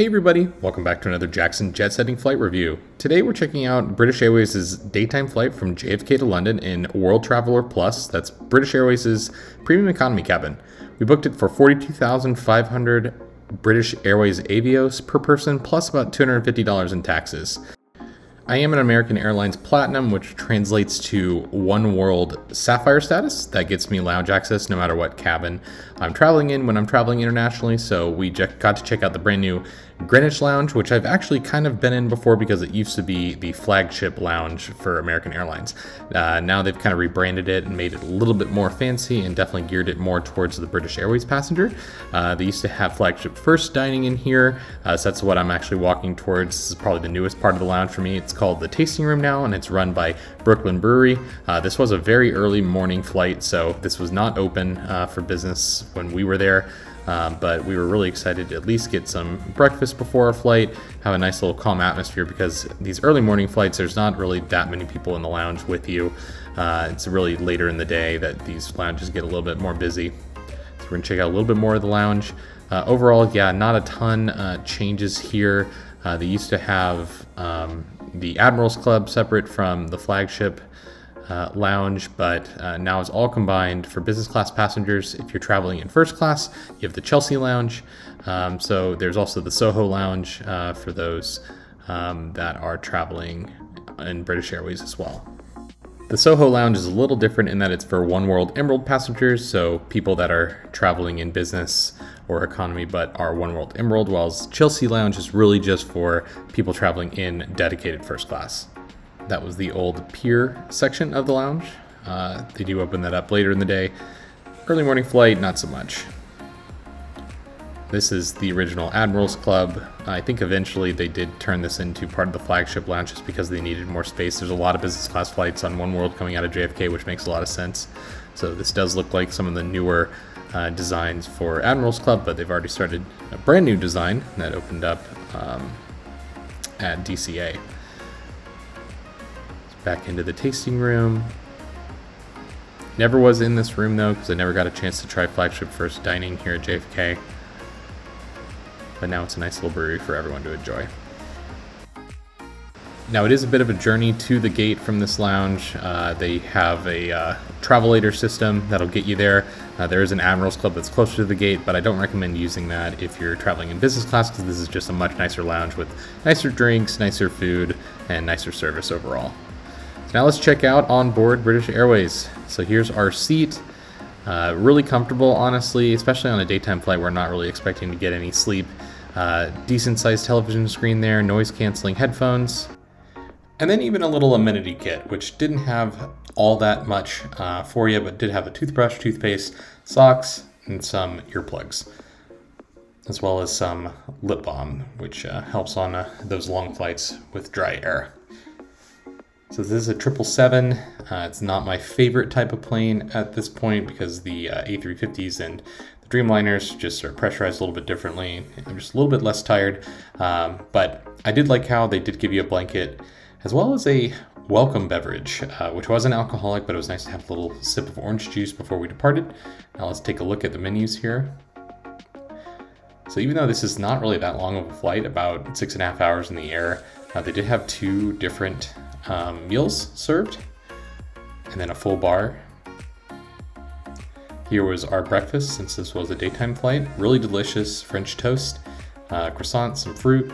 Hey everybody, welcome back to another Jackson jet setting flight review. Today we're checking out British Airways' daytime flight from JFK to London in World Traveller Plus. That's British Airways' premium economy cabin. We booked it for 42,500 British Airways Avios per person, plus about $250 in taxes. I am an American Airlines Platinum, which translates to One World Sapphire status. That gets me lounge access no matter what cabin I'm traveling in when I'm traveling internationally. So we got to check out the brand new Greenwich Lounge, which I've actually kind of been in before because it used to be the flagship lounge for American Airlines. Now they've kind of rebranded it and made it a little bit more fancy and definitely geared it more towards the British Airways passenger. They used to have flagship first dining in here, so that's what I'm actually walking towards. This is probably the newest part of the lounge for me. It's called the Tasting Room now, and it's run by Brooklyn Brewery. This was a very early morning flight, so this was not open for business when we were there. But we were really excited to at least get some breakfast before our flight, have a nice little calm atmosphere, because these early morning flights, there's not really that many people in the lounge with you. It's really later in the day that these lounges get a little bit more busy. So we're gonna check out a little bit more of the lounge. Overall, yeah, not a ton changes here. They used to have the Admirals Club separate from the flagship lounge, but now it's all combined for business class passengers. If you're traveling in first class, you have the Chelsea Lounge. So there's also the Soho Lounge for those that are traveling in British Airways as well. The Soho Lounge is a little different in that it's for One World Emerald passengers, so people that are traveling in business or economy but are One World Emerald, while Chelsea Lounge is really just for people traveling in dedicated first class. That was the old pier section of the lounge. They do open that up later in the day. Early morning flight, not so much. This is the original Admirals Club. I think eventually they did turn this into part of the flagship lounge just because they needed more space. There's a lot of business class flights on One World coming out of JFK, which makes a lot of sense. So this does look like some of the newer designs for Admirals Club, but they've already started a brand new design that opened up at DCA. Back into the tasting room. Never was in this room though, because I never got a chance to try flagship first dining here at JFK. But now it's a nice little brewery for everyone to enjoy. Now it is a bit of a journey to the gate from this lounge. They have a Travelator system that'll get you there. There is an Admirals Club that's closer to the gate, but I don't recommend using that if you're traveling in business class, because this is just a much nicer lounge with nicer drinks, nicer food, and nicer service overall. Now let's check out on board British Airways. So here's our seat. Really comfortable, honestly, especially on a daytime flight. We're not really expecting to get any sleep. Decent sized television screen there, noise canceling headphones, and then even a little amenity kit, which didn't have all that much for you, but did have a toothbrush, toothpaste, socks, and some earplugs, as well as some lip balm, which helps on those long flights with dry air. So this is a 777. It's not my favorite type of plane at this point because the A350s and the Dreamliners just are pressurized a little bit differently. I'm just a little bit less tired, but I did like how they did give you a blanket as well as a welcome beverage, which wasn't alcoholic, but it was nice to have a little sip of orange juice before we departed. Now let's take a look at the menus here. So even though this is not really that long of a flight, about 6.5 hours in the air, they did have two different meals served, and then a full bar. Here was our breakfast, since this was a daytime flight. Really delicious French toast, croissant, some fruit,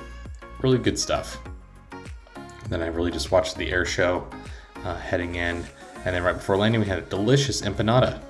really good stuff. And then I really just watched the air show heading in, and then right before landing we had a delicious empanada.